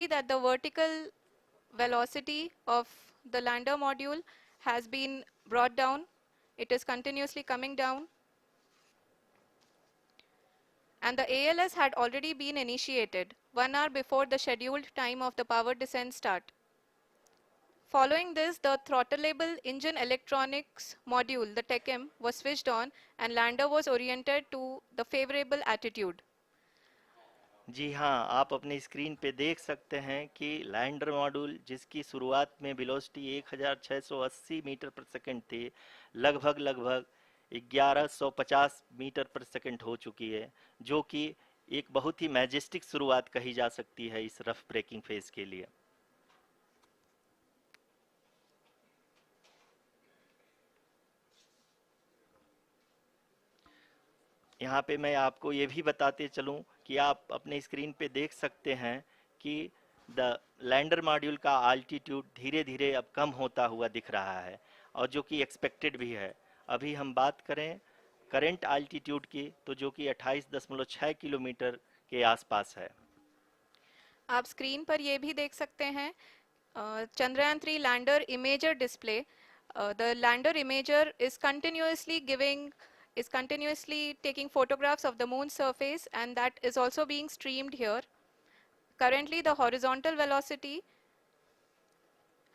that the vertical velocity of the lander module has been brought down. It is continuously coming down. And the ALS had already been initiated 1 hour before the scheduled time of the power descent start. Following this, the throttleable engine electronics module, the TECM, was switched on and lander was oriented to the favorable attitude. जी हाँ, आप अपनी screen पे देख सकते हैं कि lander module जिसकी शुरुआत में वेलोसिटी 1680 मीटर पर सेकंड थी, लगभग 1150 मीटर पर सेकंड हो चुकी है, जो कि एक बहुत ही मैजेस्टिक शुरुआत कही जा सकती है इस रफ ब्रेकिंग फेज के लिए। यहाँ पे मैं आपको ये भी बताते चलूँ कि आप अपने स्क्रीन पे देख सकते हैं कि द लैंडर मॉड्यूल का आल्टीट्यूड धीरे धीरे अब कम होता हुआ दिख रहा है, और जो कि एक्सपेक्टेड भी है। अभी हम बात करें करंट आल्टीट्यूड की, तो जो कि 28.6 किलोमीटर के आसपास है। आप स्क्रीन पर ये भी देख सकते हैं Chandrayaan 3 lander imager display. The lander imager is continuously taking photographs of the moon's surface, and that is also being streamed here. Currently, the horizontal velocity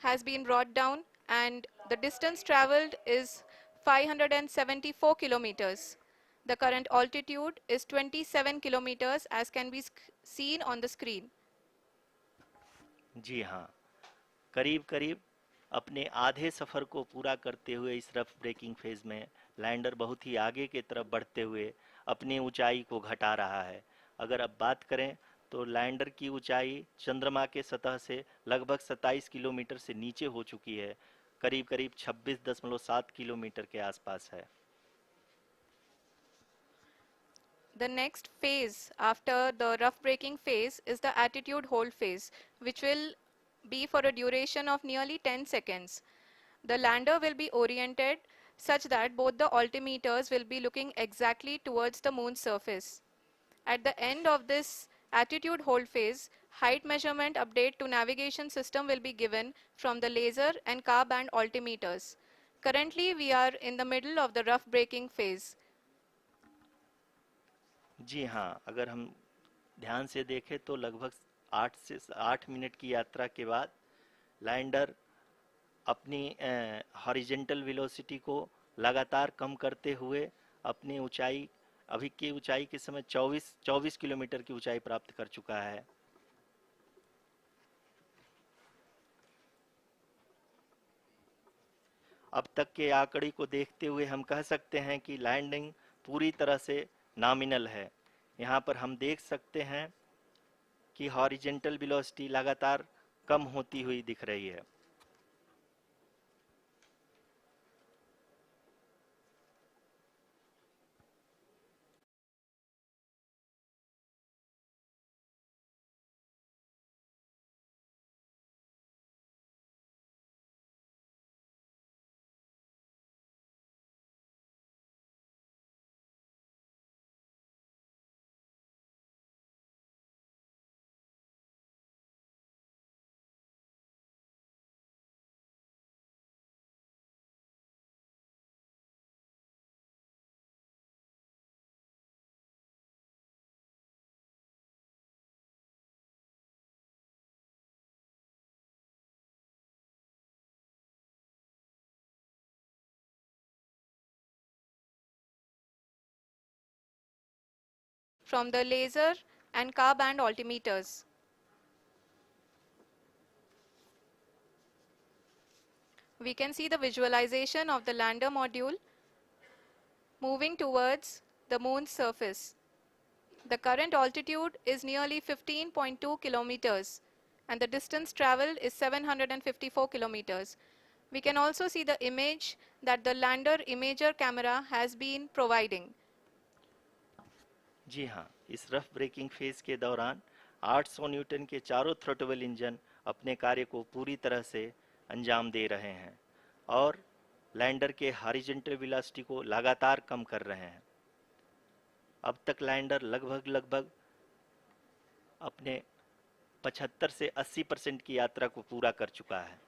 has been brought down and the distance traveled is 574 kilometers. The current altitude is 27 kilometers as can be seen on the screen. जी हाँ, करीब करीब अपने आधे सफ़र को पूरा करते हुए इस रफ ब्रेकिंग फेज में लैंडर बहुत ही आगे की तरफ बढ़ते हुए अपनी ऊंचाई को घटा रहा है। अगर अब बात करें तो लैंडर की ऊंचाई चंद्रमा के सतह से लगभग 27 किलोमीटर से नीचे हो चुकी है, करीब करीब 26.7 किलोमीटर के आसपास है। The next phase after the rough braking phase is the attitude hold phase, which will be for a duration of nearly 10 seconds. The lander will be oriented such that both the altimeters will be looking exactly towards the moon's surface. At the end of this attitude hold phase, height measurement update to navigation system will be given from the laser and car band altimeters. Currently, we are in the middle of the rough braking phase. जी हाँ, अगर हम ध्यान से देखें तो लगभग 8 minute की यात्रा के बाद लैंडर अपनी हॉरिजेंटल वेलोसिटी को लगातार कम करते हुए अपनी ऊंचाई, अभी की ऊंचाई के समय 24 किलोमीटर की ऊंचाई प्राप्त कर चुका है। अब तक के आंकड़े को देखते हुए हम कह सकते हैं कि लैंडिंग पूरी तरह से नॉमिनल है। यहाँ पर हम देख सकते हैं कि हॉरिजेंटल वेलोसिटी लगातार कम होती हुई दिख रही है। From the laser and car band altimeters. We can see the visualization of the lander module moving towards the moon's surface. The current altitude is nearly 15.2 kilometers and the distance traveled is 754 kilometers. We can also see the image that the lander imager camera has been providing. जी हाँ, इस rough breaking phase के दौरान 800 Newton के चारों throttle engine अपने कार्य को पूरी तरह से अंजाम दे रहे हैं और लैंडर के हॉरिजॉन्टल वेलोसिटी को लगातार कम कर रहे हैं। अब तक लैंडर लगभग अपने 75 से 80% की यात्रा को पूरा कर चुका है।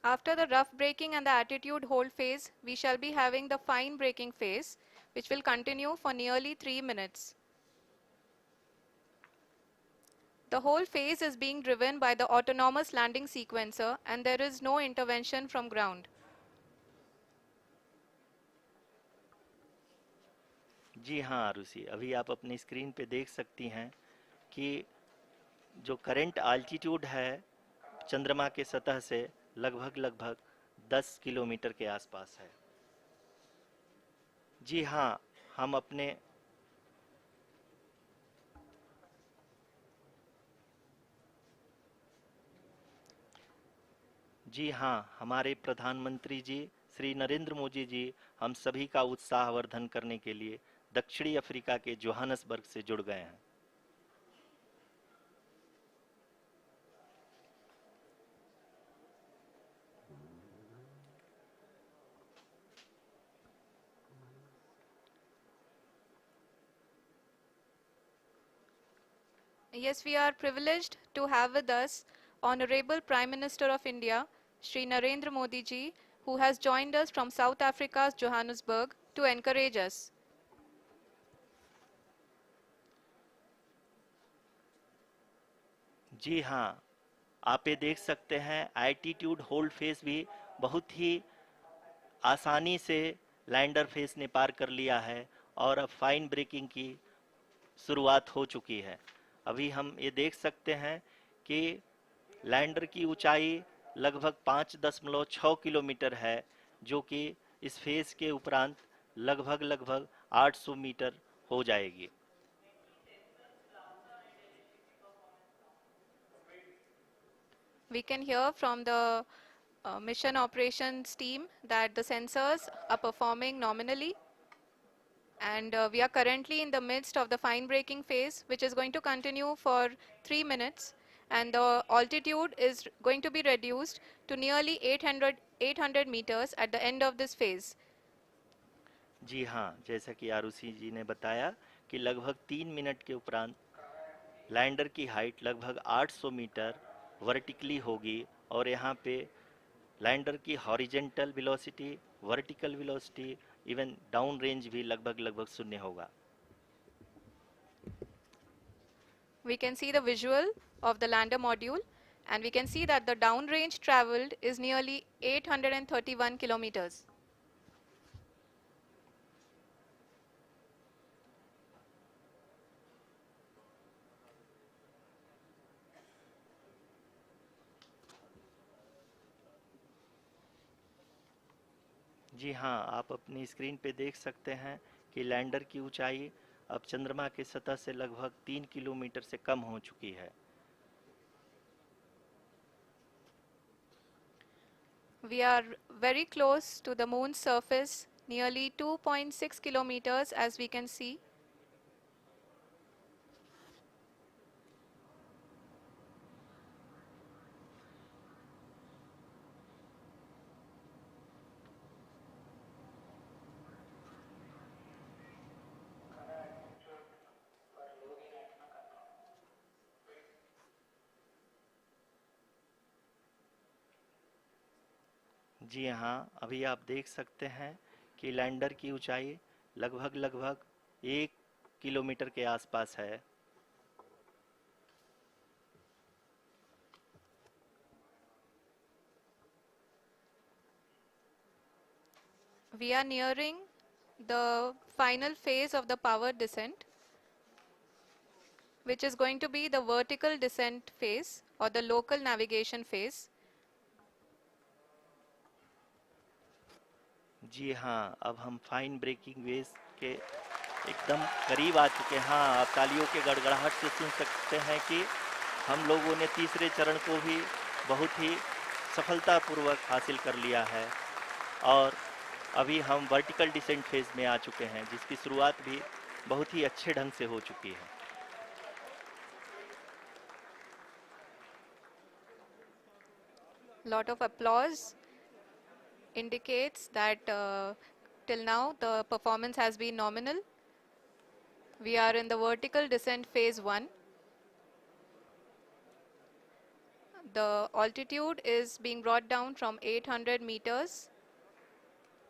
After the rough braking and the attitude hold phase, we shall be having the fine braking phase, which will continue for nearly 3 minutes. The whole phase is being driven by the autonomous landing sequencer and there is no intervention from ground. जी हाँ आरुषि, अभी आप अपनी screen पे देख सकती हैं कि जो करंट आल्टीट्यूड है चंद्रमा के सतह से लगभग लगभग 10 किलोमीटर के आसपास है। जी हाँ, हम अपने जी हाँ, हमारे प्रधानमंत्री जी श्री नरेंद्र मोदी जी हम सभी का उत्साहवर्धन करने के लिए दक्षिणी अफ्रीका के जोहानसबर्ग से जुड़ गए हैं। Yes, we are privileged to have with us Honorable Prime Minister of India, Shri Narendra Modi ji, who has joined us from South Africa's Johannesburg to encourage us. जी हाँ, आप ये देख सकते हैं एल्टीट्यूड होल्ड फेस भी बहुत ही आसानी से लैंडर फेस ने पार कर लिया है और अब फाइन ब्रेकिंग की शुरुआत हो चुकी है। अभी हम ये देख सकते हैं कि लैंडर की ऊंचाई लगभग 5.6 किलोमीटर है, जो कि इस फेज के उपरांत लगभग लगभग 800 मीटर हो जाएगी। We can hear from the mission operations team that the sensors are performing nominally and we are currently in the midst of the fine braking phase, which is going to continue for 3 minutes, and the altitude is going to be reduced to nearly 800 meters at the end of this phase. जी हाँ, जैसा कि आरुषि जी ने बताया कि लगभग 3 minute के उपरांत lander की हाइट लगभग 800 मीटर वर्टिकली होगी और यहाँ पे लैंडर की horizontal velocity, vertical velocity, even down range भी लगभग लगभग शून्य होगा। We can see the visual of the lander module and we can see that the downrange traveled is nearly 831 kilometers. जी हाँ, आप अपनी स्क्रीन पे देख सकते हैं कि लैंडर की ऊंचाई अब चंद्रमा की सतह से लगभग 3 किलोमीटर से कम हो चुकी है। We are very close to the moon's surface, nearly 2.6 kilometers as we can see. जी हाँ, अभी आप देख सकते हैं कि लैंडर की ऊंचाई लगभग लगभग 1 किलोमीटर के आसपास है। We are nearing the final phase of the power descent, which is going to be the vertical descent phase or the local navigation phase. जी हाँ, अब हम फाइन ब्रेकिंग वेव के एकदम करीब आ चुके हैं। हाँ, आप तालियों के गड़गड़ाहट से सुन सकते हैं कि हम लोगों ने तीसरे चरण को भी बहुत ही सफलतापूर्वक हासिल कर लिया है और अभी हम वर्टिकल डिसेंट फेज में आ चुके हैं, जिसकी शुरुआत भी बहुत ही अच्छे ढंग से हो चुकी है। Lot of applause indicates that till now, the performance has been nominal. We are in the vertical descent phase 1. The altitude is being brought down from 800 meters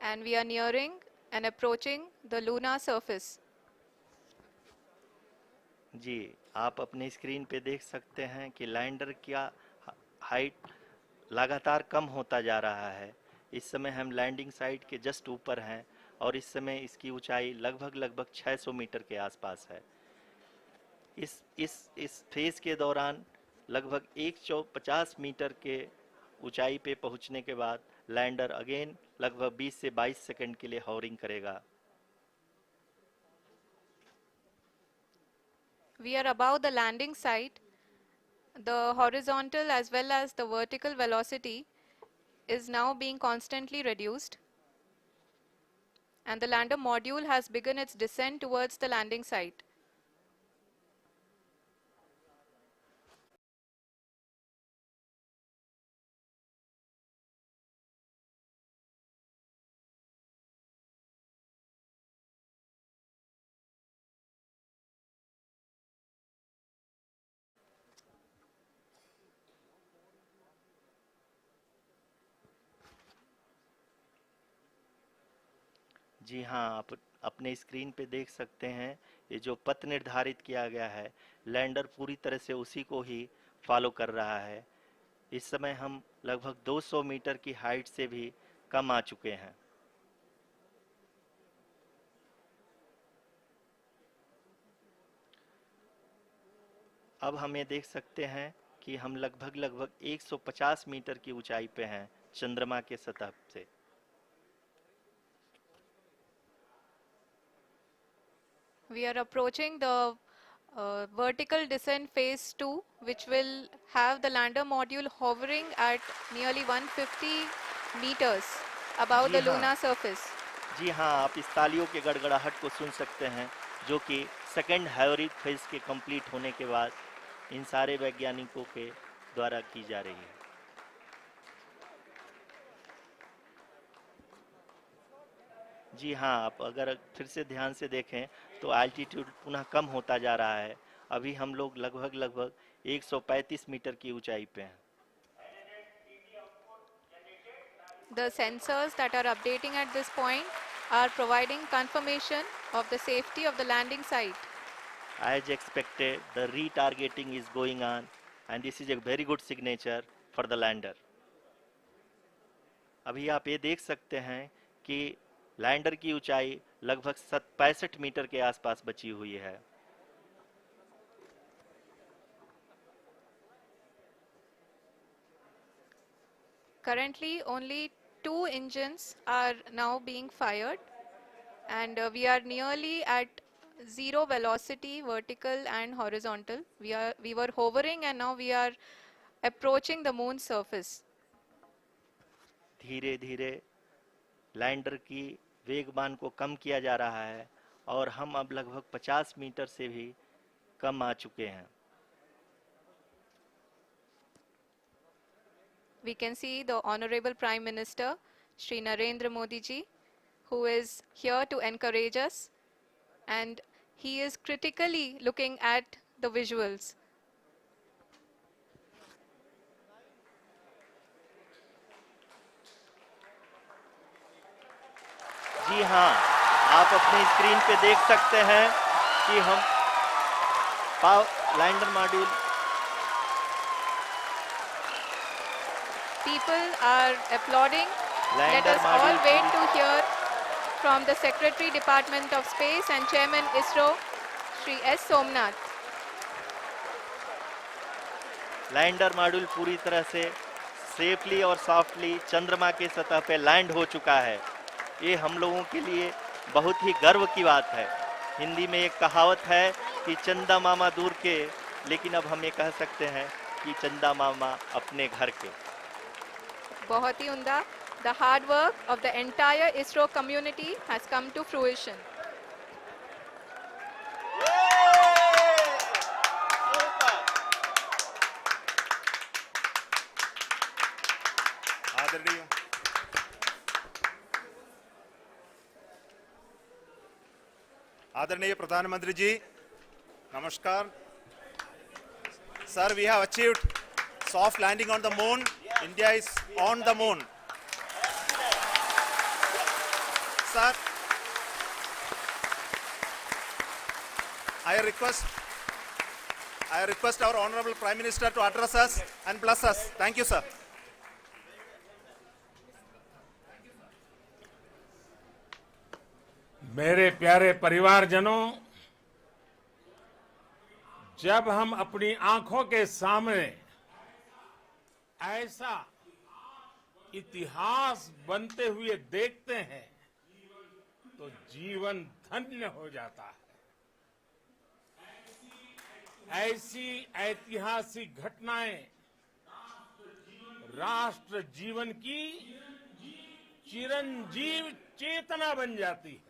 and we are nearing and approaching the lunar surface. जी, आप अपने screen पे देख सकते हैं कि lander का height लगातार कम होता जा रहा है। इस समय हम लैंडिंग साइट के जस्ट ऊपर हैं और इस समय इसकी ऊंचाई लगभग 600 मीटर के आसपास है। इस फेज के दौरान लगभग 150 मीटर के ऊंचाई पे पहुंचने के बाद लैंडर अगेन लगभग 20 से 22 सेकंड के लिए हॉवरिंग करेगा। We are above the landing site. The horizontal as well as the vertical velocity is now being constantly reduced. And the lander module has begun its descent towards the landing site. जी हाँ, आप अपने screen पे देख सकते हैं ये जो पथ निर्धारित किया गया है, लैंडर पूरी तरह से उसी को ही फॉलो कर रहा है। इस समय हम लगभग 200 मीटर की हाइट से भी कम आ चुके हैं। अब हम ये देख सकते हैं कि हम लगभग 150 मीटर की ऊंचाई पे हैं चंद्रमा के सतह से। We are approaching the vertical descent phase 2, which will have the lander module hovering at nearly 150 meters above ji the हाँ, lunar surface. जी हाँ, आप इस तालियों के गड़गड़ाहट को सुन सकते हैं जो कि सेकंड हैवरिक फेज के कंप्लीट होने के बाद इन सारे वैज्ञानिकों के द्वारा की जा रही है। जी हाँ, आप अगर फिर से ध्यान से देखें तो एल्टीट्यूड पुनः कम होता जा रहा है। अभी हम लोग लगभग 135 मीटर की ऊंचाई पे हैं। The sensors that are updating at this point are providing confirmation of the safety of the landing site. As expected, the retargeting is going on and this is a very good signature for the lander. अभी आप ये देख सकते हैं कि lander की ऊंचाई लगभग 65 मीटर के आसपास बची हुई है। Currently, only 2 engines are now being fired, and we are nearly at zero velocity, vertical and horizontal. We were hovering, and now we are approaching the moon's surface. धीरे धीरे लैंडर की वेगमान को कम किया जा रहा है और हम अब लगभग 50 मीटर से भी कम आ चुके हैं। We can see the Honorable Prime Minister, Shri Narendra Modi ji, who is here to encourage us, and he is critically looking at the visuals. जी हाँ, आप अपनी स्क्रीन पे देख सकते हैं कि हम lander module People are applauding. Let lander us all module wait to hear from the Secretary Department of Space and Chairman ISRO, Shri S. Somnath. Lander module पूरी तरह से सेफली और सॉफ्टली चंद्रमा के सतह पे लैंड हो चुका है। ये हम लोगों के लिए बहुत ही गर्व की बात है। हिंदी में एक कहावत है कि चंदा मामा दूर के, लेकिन अब हम ये कह सकते हैं कि चंदा मामा अपने घर के। बहुत ही उम्दा. The hard work of the entire ISRO community has come to fruition. आदरणीय प्रधानमंत्री जी, नमस्कार. Sir, we have achieved soft landing on the moon. India is on the moon. Sir, I request our Honorable Prime Minister to address us and bless us. Thank you, sir. मेरे प्यारे परिवारजनों, जब हम अपनी आंखों के सामने ऐसा इतिहास बनते हुए देखते हैं तो जीवन धन्य हो जाता है. ऐसी ऐतिहासिक घटनाएं राष्ट्र जीवन की चिरंजीव चेतना बन जाती है.